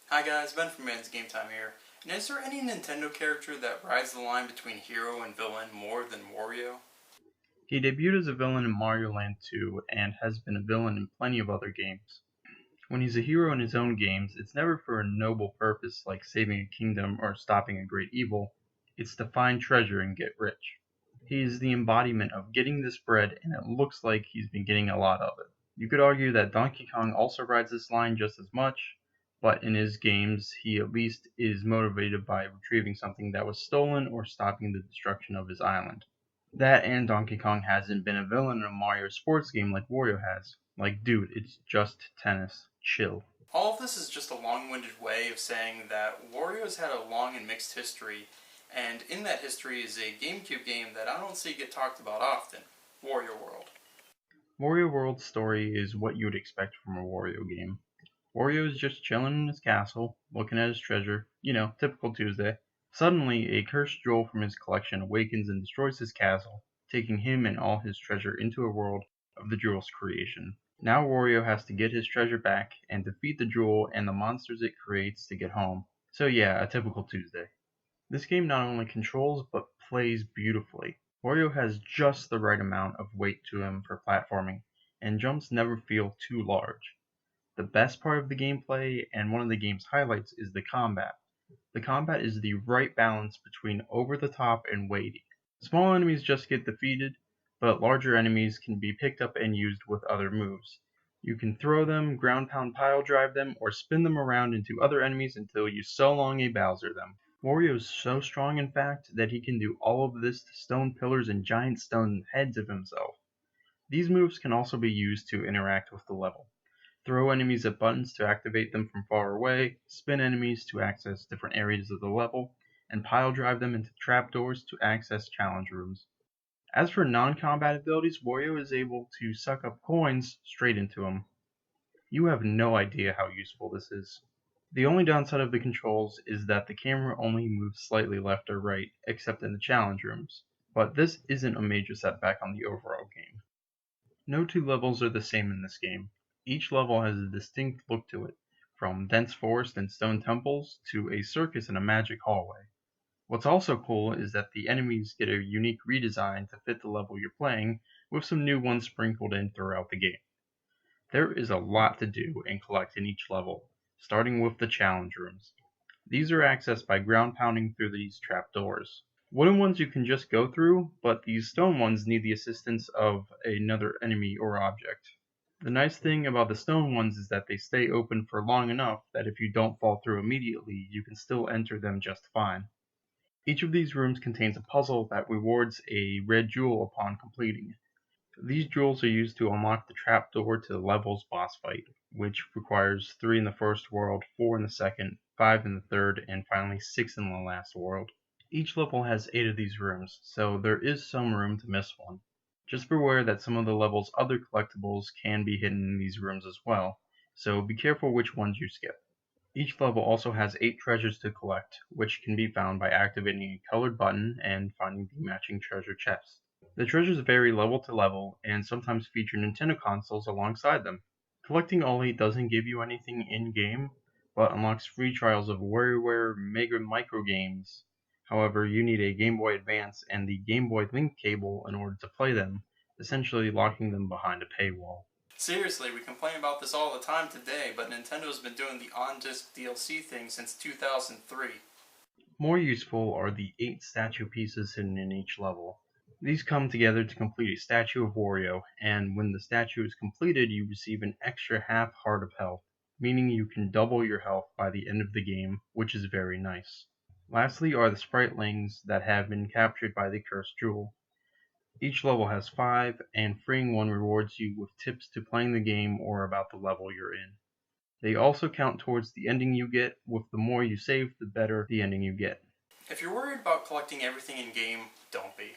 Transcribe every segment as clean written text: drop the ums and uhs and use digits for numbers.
Hi guys, Ben from BensGameTime here. And is there any Nintendo character that rides the line between hero and villain more than Wario? He debuted as a villain in Mario Land 2 and has been a villain in plenty of other games. When he's a hero in his own games, it's never for a noble purpose like saving a kingdom or stopping a great evil, it's to find treasure and get rich. He is the embodiment of getting this bread, and it looks like he's been getting a lot of it. You could argue that Donkey Kong also rides this line just as much, but in his games he at least is motivated by retrieving something that was stolen or stopping the destruction of his island. That and Donkey Kong hasn't been a villain in a Mario sports game like Wario has. Like, dude, it's just tennis. Chill. All of this is just a long-winded way of saying that Wario's had a long and mixed history, and in that history is a GameCube game that I don't see get talked about often, Wario World. Wario World's story is what you would expect from a Wario game. Wario is just chilling in his castle, looking at his treasure, typical Tuesday. Suddenly, a cursed jewel from his collection awakens and destroys his castle, taking him and all his treasure into a world of the jewel's creation. Now Wario has to get his treasure back and defeat the jewel and the monsters it creates to get home. So yeah, a typical Tuesday. This game not only controls but plays beautifully. Wario has just the right amount of weight to him for platforming, and jumps never feel too large. The best part of the gameplay and one of the game's highlights is the combat. The combat is the right balance between over the top and weighty. Small enemies just get defeated, but larger enemies can be picked up and used with other moves. You can throw them, ground pound pile drive them, or spin them around into other enemies until you so long a Bowser them. Wario is so strong in fact that he can do all of this to stone pillars and giant stone heads of himself. These moves can also be used to interact with the level. Throw enemies at buttons to activate them from far away, spin enemies to access different areas of the level, and pile drive them into trapdoors to access challenge rooms. As for non-combat abilities, Wario is able to suck up coins straight into them. You have no idea how useful this is. The only downside of the controls is that the camera only moves slightly left or right, except in the challenge rooms, but this isn't a major setback on the overall game. No two levels are the same in this game. Each level has a distinct look to it, from dense forest and stone temples to a circus and a magic hallway. What's also cool is that the enemies get a unique redesign to fit the level you're playing, with some new ones sprinkled in throughout the game. There is a lot to do and collect in each level, starting with the challenge rooms. These are accessed by ground pounding through these trapdoors. Wooden ones you can just go through, but these stone ones need the assistance of another enemy or object. The nice thing about the stone ones is that they stay open for long enough that if you don't fall through immediately, you can still enter them just fine. Each of these rooms contains a puzzle that rewards a red jewel upon completing it. These jewels are used to unlock the trapdoor to the level's boss fight, which requires 3 in the first world, 4 in the second, 5 in the third, and finally 6 in the last world. Each level has 8 of these rooms, so there is some room to miss one. Just beware that some of the level's other collectibles can be hidden in these rooms as well, so be careful which ones you skip. Each level also has 8 treasures to collect, which can be found by activating a colored button and finding the matching treasure chest. The treasures vary level to level, and sometimes feature Nintendo consoles alongside them. Collecting all 8 doesn't give you anything in-game, but unlocks free trials of WarioWare Mega Micro games. However, you need a Game Boy Advance and the Game Boy Link cable in order to play them, essentially locking them behind a paywall. Seriously, we complain about this all the time today, but Nintendo's been doing the on-disc DLC thing since 2003. More useful are the 8 statue pieces hidden in each level. These come together to complete a statue of Wario, and when the statue is completed you receive an extra half heart of health, meaning you can double your health by the end of the game, which is very nice. Lastly are the spritlings that have been captured by the cursed jewel. Each level has 5, and freeing one rewards you with tips to playing the game or about the level you're in. They also count towards the ending you get, with the more you save, the better the ending you get. If you're worried about collecting everything in-game, don't be.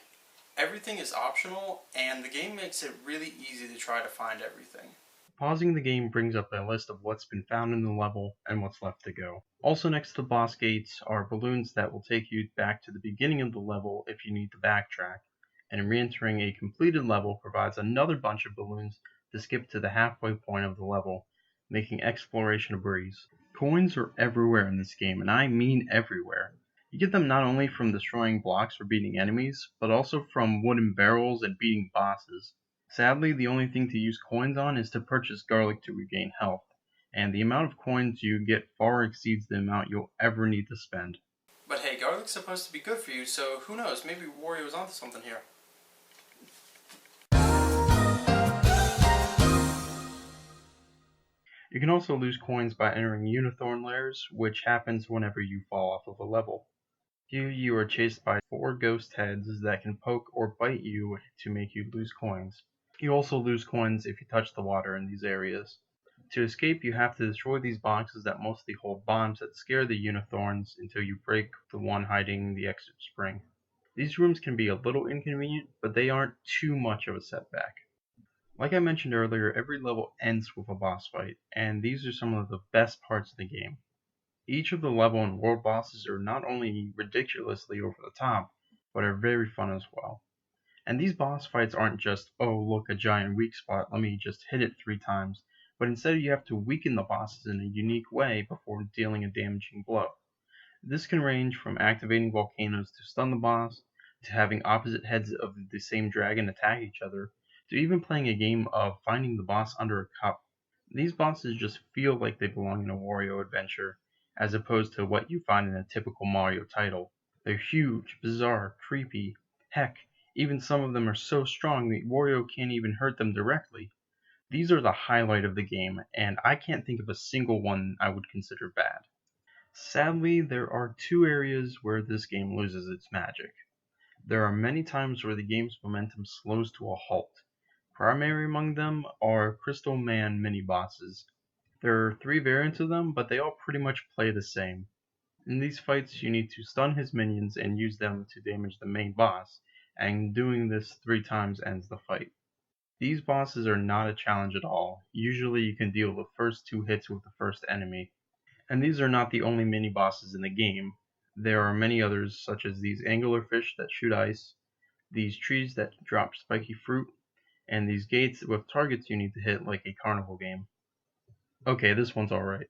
Everything is optional, and the game makes it really easy to try to find everything. Pausing the game brings up a list of what's been found in the level and what's left to go. Also next to the boss gates are balloons that will take you back to the beginning of the level if you need to backtrack, and re-entering a completed level provides another bunch of balloons to skip to the halfway point of the level, making exploration a breeze. Coins are everywhere in this game, and I mean everywhere. You get them not only from destroying blocks or beating enemies, but also from wooden barrels and beating bosses. Sadly, the only thing to use coins on is to purchase garlic to regain health, and the amount of coins you get far exceeds the amount you'll ever need to spend. But hey, garlic's supposed to be good for you, so who knows, maybe Wario's onto something here. You can also lose coins by entering unicorn lairs, which happens whenever you fall off of a level. Here you are chased by 4 ghost heads that can poke or bite you to make you lose coins. You also lose coins if you touch the water in these areas. To escape, you have to destroy these boxes that mostly hold bombs that scare the unicorns until you break the one hiding the exit spring. These rooms can be a little inconvenient, but they aren't too much of a setback. Like I mentioned earlier, every level ends with a boss fight, and these are some of the best parts of the game. Each of the level and world bosses are not only ridiculously over the top, but are very fun as well. And these boss fights aren't just, oh look, a giant weak spot, let me just hit it 3 times, but instead you have to weaken the bosses in a unique way before dealing a damaging blow. This can range from activating volcanoes to stun the boss, to having opposite heads of the same dragon attack each other, to even playing a game of finding the boss under a cup. These bosses just feel like they belong in a Wario adventure, as opposed to what you find in a typical Mario title. They're huge, bizarre, creepy. Heck, even some of them are so strong that Wario can't even hurt them directly. These are the highlight of the game, and I can't think of a single one I would consider bad. Sadly, there are 2 areas where this game loses its magic. There are many times where the game's momentum slows to a halt. Primary among them are Crystal Man mini-bosses. There are 3 variants of them, but they all pretty much play the same. In these fights, you need to stun his minions and use them to damage the main boss, and doing this 3 times ends the fight. These bosses are not a challenge at all. Usually you can deal the first 2 hits with the first enemy. And these are not the only mini-bosses in the game. There are many others, such as these anglerfish that shoot ice, these trees that drop spiky fruit, and these gates with targets you need to hit like a carnival game. Okay, this one's alright.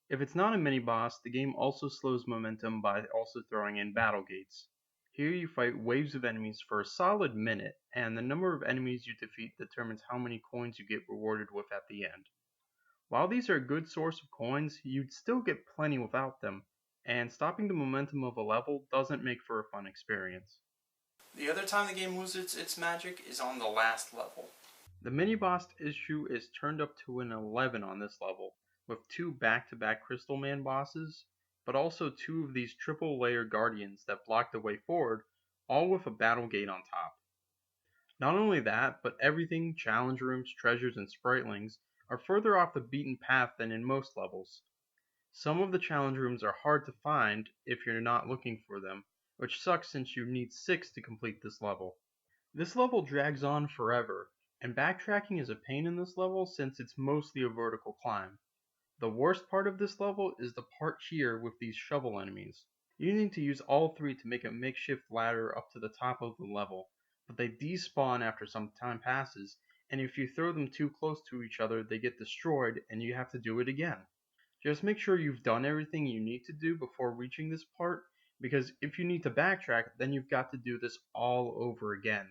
If it's not a mini-boss, the game also slows momentum by also throwing in battle gates. Here you fight waves of enemies for a solid minute, and the number of enemies you defeat determines how many coins you get rewarded with at the end. While these are a good source of coins, you'd still get plenty without them, and stopping the momentum of a level doesn't make for a fun experience. The other time the game loses its magic is on the last level. The mini-boss issue is turned up to an 11 on this level, with 2 back-to-back Crystal Man bosses, but also 2 of these triple layer guardians that block the way forward, all with a battle gate on top. Not only that, but everything, challenge rooms, treasures, and spritlings, are further off the beaten path than in most levels. Some of the challenge rooms are hard to find if you're not looking for them, which sucks since you need 6 to complete this level. This level drags on forever, and backtracking is a pain in this level since it's mostly a vertical climb. The worst part of this level is the part here with these shovel enemies. You need to use all 3 to make a makeshift ladder up to the top of the level, but they despawn after some time passes, and if you throw them too close to each other they get destroyed and you have to do it again. Just make sure you've done everything you need to do before reaching this part, because if you need to backtrack, then you've got to do this all over again.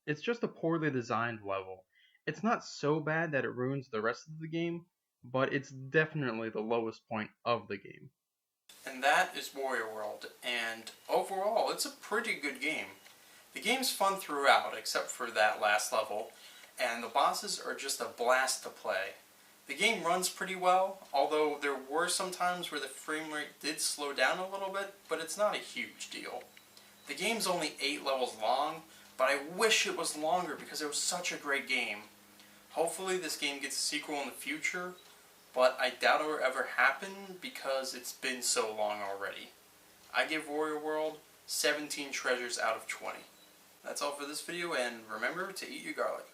It's just a poorly designed level. It's not so bad that it ruins the rest of the game, but it's definitely the lowest point of the game. And that is Wario World, and overall it's a pretty good game. The game's fun throughout, except for that last level, and the bosses are just a blast to play. The game runs pretty well, although there were some times where the frame rate did slow down a little bit, but it's not a huge deal. The game's only 8 levels long, but I wish it was longer because it was such a great game. Hopefully this game gets a sequel in the future, but I doubt it will ever happen because it's been so long already. I give Wario World 17 treasures out of 20. That's all for this video, and remember to eat your garlic.